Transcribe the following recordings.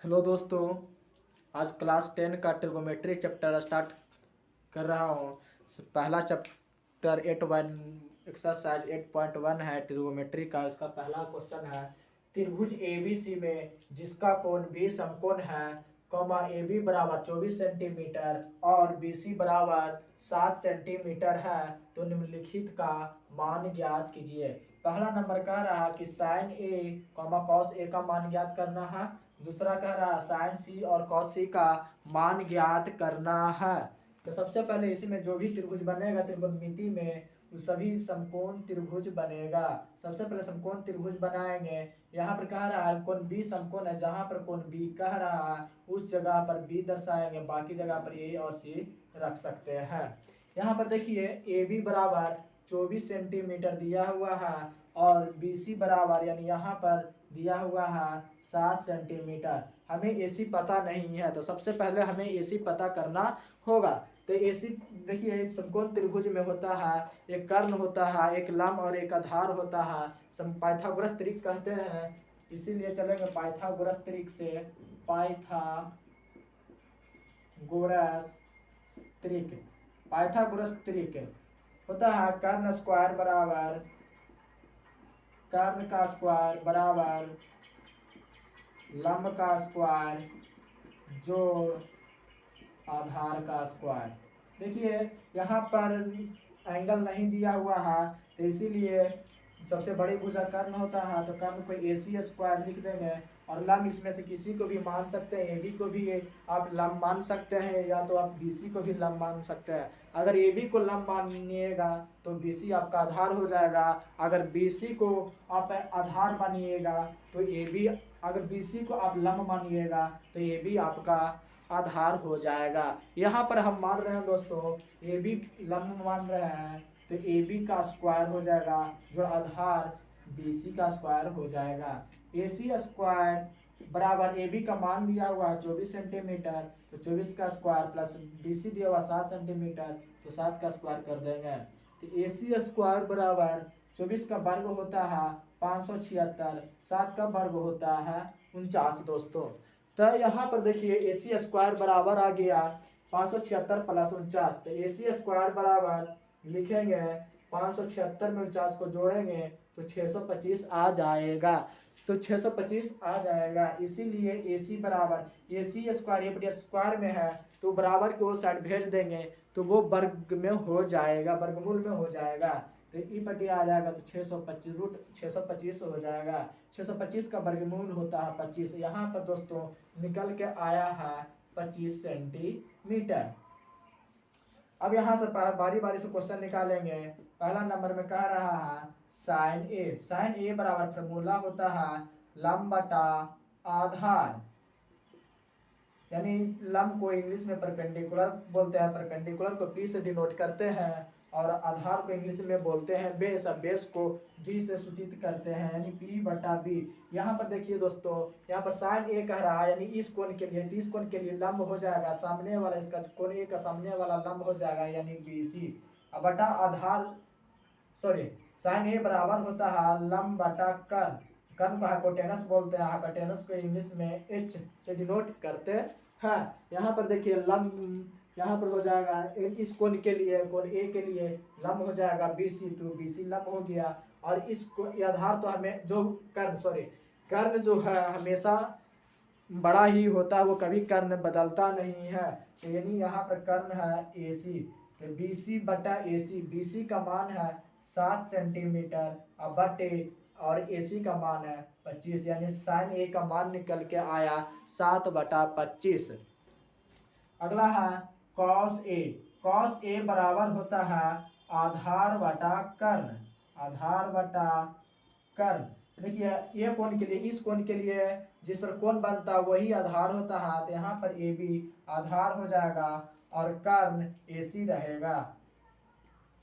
Hello दोस्तों, आज class 10 का ट्रिगोमेट्री चैप्टर स्टार्ट कर रहा हूँ। पहला चैप्टर 8.1 एक्सरसाइज 8.1 है ट्रिगोमेट्री का। इसका पहला क्वेश्चन है, त्रिभुज एबीसी में जिसका कोण बी समकोण है, कॉमा ए बी बराबर 24 सेंटीमीटर और बी सी बराबर 7 सेंटीमीटर है, तो निम्नलिखित का मान ज्ञात कीजिए। पहला नंबर कह रहा है कि sign A comma cos A का मान ज्ञात करना है। दूसरा कह रहा है साइन सी और कॉस सी का मान ज्ञात करना है। तो सबसे पहले इसमें जो भी त्रिभुज बनेगा त्रिकोणमिति में, वो सभी समकोण त्रिभुज बनेगा। सबसे पहले समकोण त्रिभुज बनाएंगे। यहाँ पर कह रहा है कोण बी समकोण है, जहाँ पर कोण बी कह रहा है उस जगह पर बी दर्शाएंगे, बाकी जगह पर ए और सी रख सकते हैं। यहाँ पर देखिए ए बी बराबर 24 सेंटीमीटर दिया हुआ है और बी सी बराबर यानी यहाँ पर दिया हुआ है 7 सेंटीमीटर। हमें एसी पता नहीं है, तो सबसे पहले हमें एसी पता करना होगा। तो एसी देखिए एक समकोण त्रिभुज में होता है, एक कर्ण होता है, एक लंब और एक आधार होता है। पाइथागोरस त्रिक कहते हैं, इसीलिए चलेंगे पाइथागोरस त्रिक से। पाइथागोरस त्रिक होता है कर्ण स्क्वायर बराबर कर्ण का स्क्वायर बराबर लंब का स्क्वायर जोड़ आधार का स्क्वायर। देखिए यहाँ पर एंगल नहीं दिया हुआ है, तो इसीलिए सबसे बड़ी भुजा कर्ण होता है, तो कर्ण को AC स्क्वायर लिख देंगे। और लंब इसमें से किसी को भी मान सकते हैं, AB को भी आप लंब मान सकते हैं, या तो आप BC को भी लंब मान सकते हैं। अगर AB को लंब मानिएगा तो BC आपका आधार हो जाएगा। अगर BC को आप आधार मानिएगा तो AB, अगर BC को आप लंब मानिएगा तो AB आपका आधार हो जाएगा। यहाँ पर हम मान रहे हैं दोस्तों AB लंब मान रहे हैं, तो AB का स्क्वायर हो जाएगा जो आधार BC का स्क्वायर हो जाएगा। AC स्क्वायर बराबर AB का मान दिया हुआ है 24 सेंटीमीटर, तो 24 का स्क्वायर प्लस BC दिया हुआ 7 सेंटीमीटर, तो 7 का स्क्वायर कर देंगे। तो AC स्क्वायर बराबर 24 का वर्ग होता है 576, 7 का वर्ग होता है 49 दोस्तों। तो यहाँ पर देखिए AC स्क्वायर बराबर आ गया 576 प्लस 49, तो AC स्क्वायर बराबर लिखेंगे 576 में 49 को जोड़ेंगे तो 625 आ जाएगा। तो 625 आ जाएगा, इसीलिए AC बराबर AC स्क्वायर ये बटे स्क्वायर में है, तो बराबर के वो साइड भेज देंगे तो वो वर्ग में हो जाएगा, वर्गमूल में हो जाएगा। तो ई बटे आ जाएगा तो 625 रूट 625 हो जाएगा। 625 का वर्गमूल होता है 25। यहाँ पर दोस्तों निकल के आया है 25 सेंटीमीटर। अब यहाँ से बारी बारी से क्वेश्चन निकालेंगे। पहला नंबर में कह रहा है साइन ए बराबर फॉर्मूला होता है लंब बटा आधार, यानी लंब को इंग्लिश में परपेंडिकुलर बोलते हैं, परपेंडिकुलर को P से डिनोट करते हैं और आधार को इंग्लिश में बोलते हैं बेस, और बेस को B से सूचित करते हैं यानी P बटा B। यहाँ पर देखिए दोस्तों, यहाँ पर साइन ए कह रहा है यानी इस कोण के लिए, इस कोण के लिए लंब हो जाएगा सामने वाला, इसका कोण ए का सामने वाला लंब हो जाएगा यानी BC। अब बटा आधार साइन ए बराबर होता है लंब बटा कर्ण, कर्ण को हाइपोटेनस बोलते हैं, हाइपोटेनस को इंग्लिश में H से डिनोट करते हैं। यहाँ पर देखिए लंब यहाँ पर हो जाएगा इस कोण के लिए, कोण ए के लिए लंब हो जाएगा BC, तो BC लंब हो गया। और इसको आधार तो हमें जो कर्ण जो है हमेशा बड़ा ही होता है, वो कभी कर्ण बदलता नहीं है। तो यानी यहाँ पर कर्ण है AC, तो BC बटा AC, BC का मान है 7 सेंटीमीटर और बटे और AC का मान है 25, यानी साइन ए का मान निकल के आया 7 बटा 25। अगला है कॉस ए बराबर होता है आधार बटा कर्ण, आधार बटा कर्ण। देखिए ये कोण के लिए, इस कोण के लिए जिस पर कोण बनता है वही आधार होता है, तो यहाँ पर AB आधार हो जाएगा और कर्ण AC रहेगा।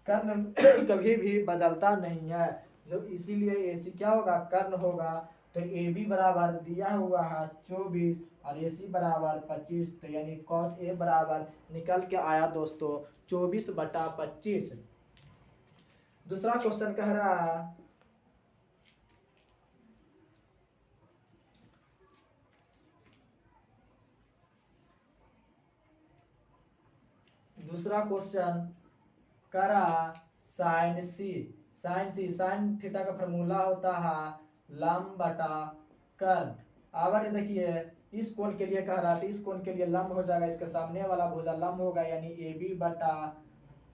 कर्ण कभी भी बदलता नहीं है, जो इसीलिए AC क्या होगा, कर्ण होगा। तो AB बराबर दिया हुआ है 24 और AC बराबर 25, तो यानी कॉस ए बराबर निकल के आया दोस्तों 24 बटा 25। दूसरा क्वेश्चन कह रहा है दूसरा क्वेश्चन करा साइन सी। साइन थीटा का फॉर्मूला होता है लंब बटा कर्ण। अगर देखिए इस कोण के लिए कह रहा था, इस कोण के लिए लंब हो जाएगा, इसके सामने वाला भुजा लंब होगा, यानी ए बी बटा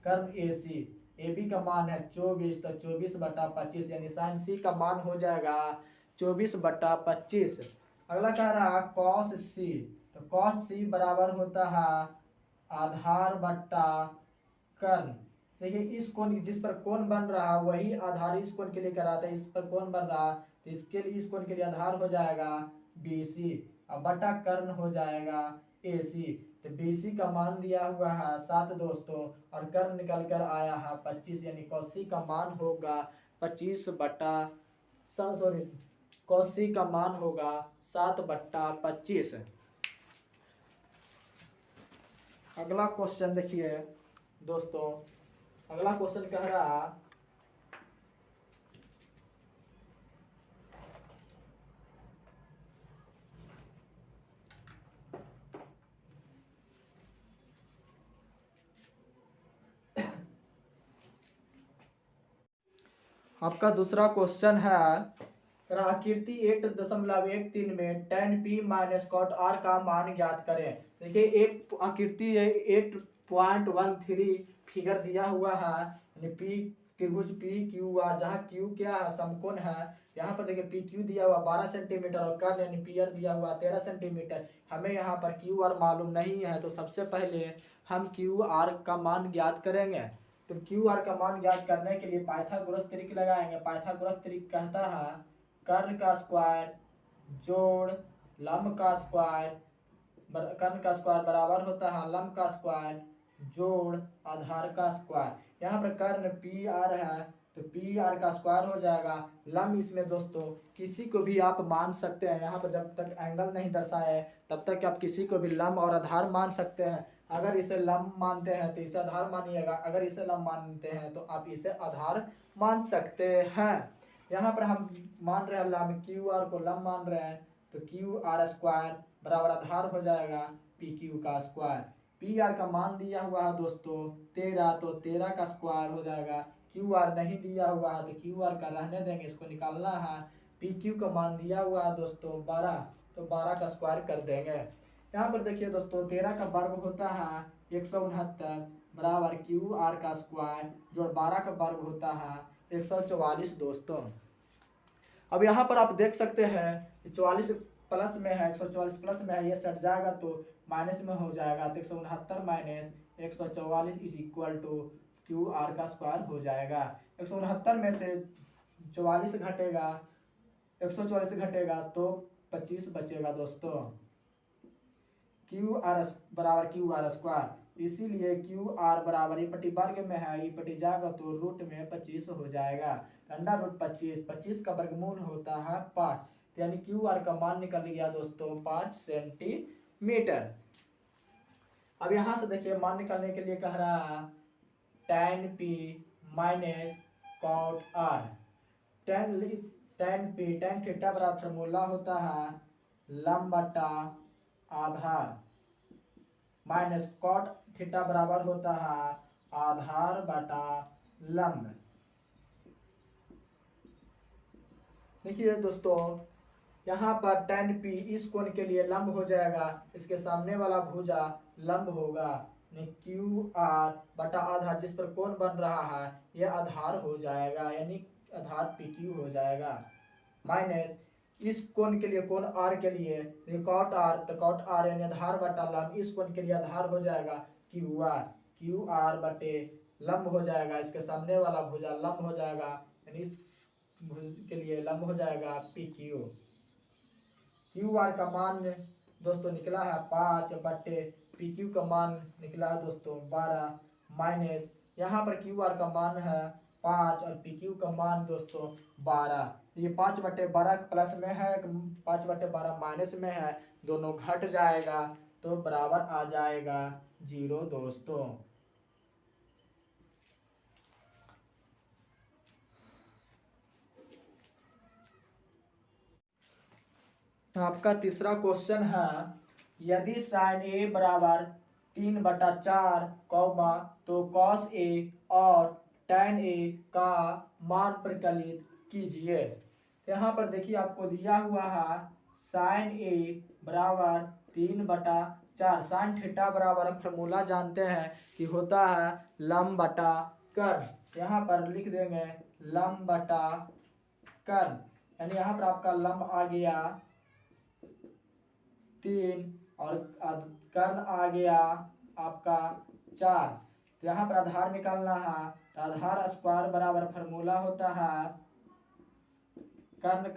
कर्ण ए सी। ए बी का मान है 24, तो 24/25 यानी साइन सी का मान हो जाएगा 24/25। अगला कह रहा कॉस सी, तो कॉस सी बराबर होता है आधार बट्टा कर्ण। देखिए इस कोण जिस पर कोण बन रहा वही आधार इस कोण के लिए कर रहा था, इस पर कोण बन रहा तो इसके लिए इस कोण के लिए आधार हो जाएगा BC, अब बटा कर्ण हो जाएगा AC। तो BC का मान दिया हुआ है 7 दोस्तों, और कर्ण निकल कर आया है 25, यानी कौशी का मान होगा कौशी का मान होगा 7/25। अगला क्वेश्चन देखिए दोस्तों, अगला क्वेश्चन कह रहा आपका दूसरा क्वेश्चन है आकृति 8.13 में tan p minus cot r का मान ज्ञात करें। देखिए एक आकृति 8.13 फिगर दिया हुआ है, यानी p त्रिभुज p q r, जहाँ q क्या है समकोण है। यहाँ पर देखिए पी क्यू दिया हुआ 12 सेंटीमीटर और कर्ण यानी पी आर दिया हुआ 13 सेंटीमीटर। हमें यहाँ पर क्यू आर मालूम नहीं है, तो सबसे पहले हम क्यू आर का मान ज्ञात करेंगे। तो क्यू आर का मान ज्ञात करने के लिए पाइथागोरस त्रिक लगाएंगे। पाइथागोरस त्रिक कहता है कर्ण का स्क्वायर जोड़ लंब का स्क्वायर, कर्ण का स्क्वायर बराबर होता है लंब का स्क्वायर जोड़ आधार का स्क्वायर। यहाँ पर कर्ण पी आर है, तो पी आर का स्क्वायर हो जाएगा। लंब इसमें दोस्तों किसी को भी आप मान सकते हैं, यहाँ पर जब तक एंगल नहीं दर्शाए तब तक आप किसी को भी लंब और आधार मान सकते हैं। अगर इसे लंब मानते हैं तो इसे आधार मानिएगा, अगर इसे लंब मानते हैं तो आप इसे आधार मान सकते हैं। यहाँ पर हम मान रहे हैं लंब क्यू आर को लंब मान रहे हैं, तो क्यू आर स्क्वायर बराबर आधार हो जाएगा पी क्यू का स्क्वायर। पी आर का मान दिया हुआ है दोस्तों 13, तो 13 का स्क्वायर हो जाएगा। क्यू आर नहीं दिया हुआ है तो क्यू आर का रहने देंगे, इसको निकालना है। पी क्यू का मान दिया हुआ है दोस्तों 12, तो 12 का स्क्वायर कर देंगे। यहाँ पर देखिए दोस्तों 13 का वर्ग होता है 169 बराबर क्यू आर का स्क्वायर जोड़ 12 का वर्ग होता है 144 दोस्तों। अब यहाँ पर आप देख सकते हैं 44 प्लस में है, 144 प्लस में है, ये सट जाएगा तो माइनस में हो जाएगा, तो 169 minus 144 is equal to Q R का स्क्वायर हो जाएगा। 169 में से 44 घटेगा, 144 घटेगा तो 25 बचेगा दोस्तों। क्यू आर बराबर क्यू आर स्क्वायर, इसीलिए क्यू आर बराबर ये पट्टी वर्ग में है, ये पट्टी जाएगा तो रूट में 25 हो जाएगा। अंडर रूट 25, 25 का वर्गमूल होता है 5, यानी क्यू आर का मान निकल गया दोस्तों 5 सेंटीमीटर। अब यहाँ से देखिए मान निकालने के लिए कह रहा है tan p minus cot r। tan theta बराबर फॉर्मूला होता है लंब बटा आधार माइनस cot थीटा बराबर होता है आधार बटा लंब। देखिए दोस्तों यहाँ पर tan p इस कोण के लिए लंब हो जाएगा, इसके सामने वाला भुजा लंब होगा, क्यू आर बटा आधार जिस पर कोण बन रहा है यह आधार हो जाएगा, यानी आधार पी क्यू हो जाएगा। माइनस इस कोण के लिए कोण आर के लिए कॉट आर, तो कॉट आर यानी आधार बटा लंब, इस कोण के लिए आधार हो जाएगा क्यू आर बटे लंब हो जाएगा, इसके सामने वाला भुजा लंब हो जाएगा, यानी इस भुज के लिए लंब हो जाएगा पी क्यू। क्यू आर का मान दोस्तों निकला है 5 बटे पी क्यू का मान निकला है दोस्तों 12, माइनस यहाँ पर क्यू आर का मान है 5 और पी क्यू का मान दोस्तों 12। ये 5/12 प्लस में है, 5/12 माइनस में है, दोनों घट जाएगा तो बराबर आ जाएगा 0 दोस्तों। आपका तीसरा क्वेश्चन है यदि साइन ए बराबर 3/4 कौमा, तो कॉस ए और tan ए का मान प्रकलित कीजिए। यहाँ पर देखिए आपको दिया हुआ है sin ए बराबर 3/4। साइन थीटा बराबर फॉर्मूला जानते हैं कि होता है लंब बटा कर्ण। यहाँ पर लिख देंगे लंब बटा कर्ण, यानी यहाँ पर आपका लंब आ गया 3 और कर्ण आ गया आपका 4। तो यहाँ पर आधार निकालना है, तो आधार स्क्वायर बराबर फॉर्मूला होता है कर्ण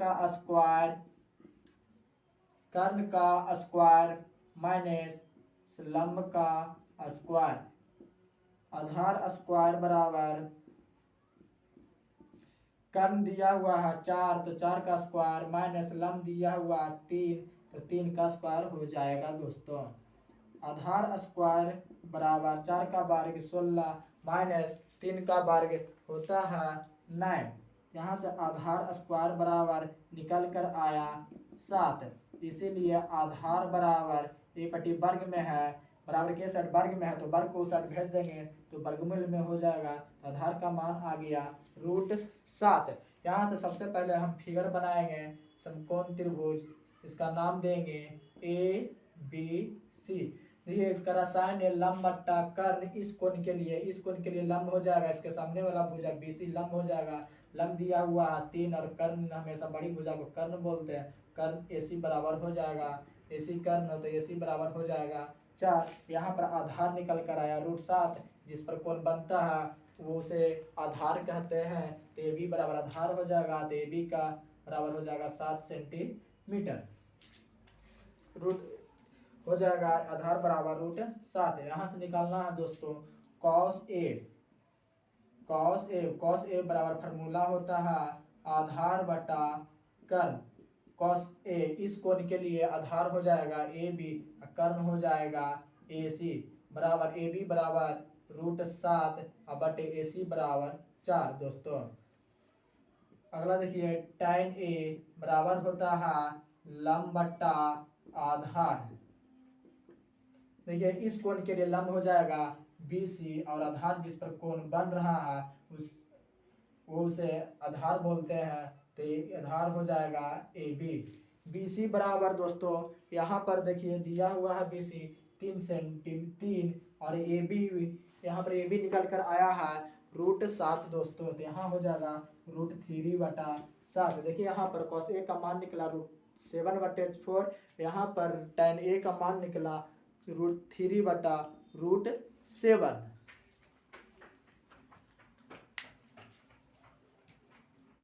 का स्क्वायर माइनस लंब का स्क्वायर। आधार स्क्वायर बराबर कर्ण दिया हुआ है 4, तो 4 का स्क्वायर माइनस लंब दिया हुआ 3, तो 3 का स्क्वायर हो जाएगा दोस्तों। आधार स्क्वायर बराबर 4 का वर्ग 16 माइनस 3 का वर्ग होता है 9। यहाँ से आधार स्क्वायर बराबर निकल कर आया 7। इसीलिए आधार बराबर ए पट्टी वर्ग में है, बराबर के साइड वर्ग में है तो वर्ग को उस साइड भेज देंगे तो वर्गमूल में हो जाएगा। तो आधार का मान आ गया √7। यहाँ से सबसे पहले हम फिगर बनाएंगे समकोण त्रिभुज, इसका नाम देंगे ABC। देखिए इसका रसायन है लंब बट्टा कर्ण। इस कोण के लिए लंब हो जाएगा, इसके सामने वाला भुजा BC लंब हो जाएगा। लंब दिया हुआ है 3 और कर्ण हमेशा बड़ी भुजा को कर्ण बोलते हैं। कर्ण AC बराबर हो जाएगा, AC कर्ण तो AC बराबर हो जाएगा 4। यहाँ पर आधार निकल कर आया √7, जिस पर कोण बनता है वो उसे आधार कहते हैं। तो AB बराबर आधार हो जाएगा, तो AB का बराबर हो जाएगा 7 सेंटीमीटर। रूट हो जाएगा आधार बराबर √7। यहाँ से निकालना है दोस्तों cos A बराबर फॉर्मूला होता है आधार बटा कर्ण। cos A इस कोण के लिए आधार हो जाएगा AB, कर्ण हो जाएगा AC बराबर AB बराबर √7 और बटे AC बराबर 4 दोस्तों। अगला देखिए tan A बराबर होता है लंब बटा आधार। देखिए इस कोण के लिए लंब हो जाएगा BC और आधार जिस पर कोण बन रहा है उसे आधार बोलते हैं, तो ये आधार हो जाएगा AB। BC बराबर दोस्तों यहाँ पर देखिए दिया हुआ है BC 3 और AB यहाँ पर AB निकल कर आया है √7 दोस्तों। तो यहाँ हो जाएगा √3/7। देखिए यहाँ पर cos A का मान निकला √7/4, यहाँ पर tan A का मान निकला √3/7।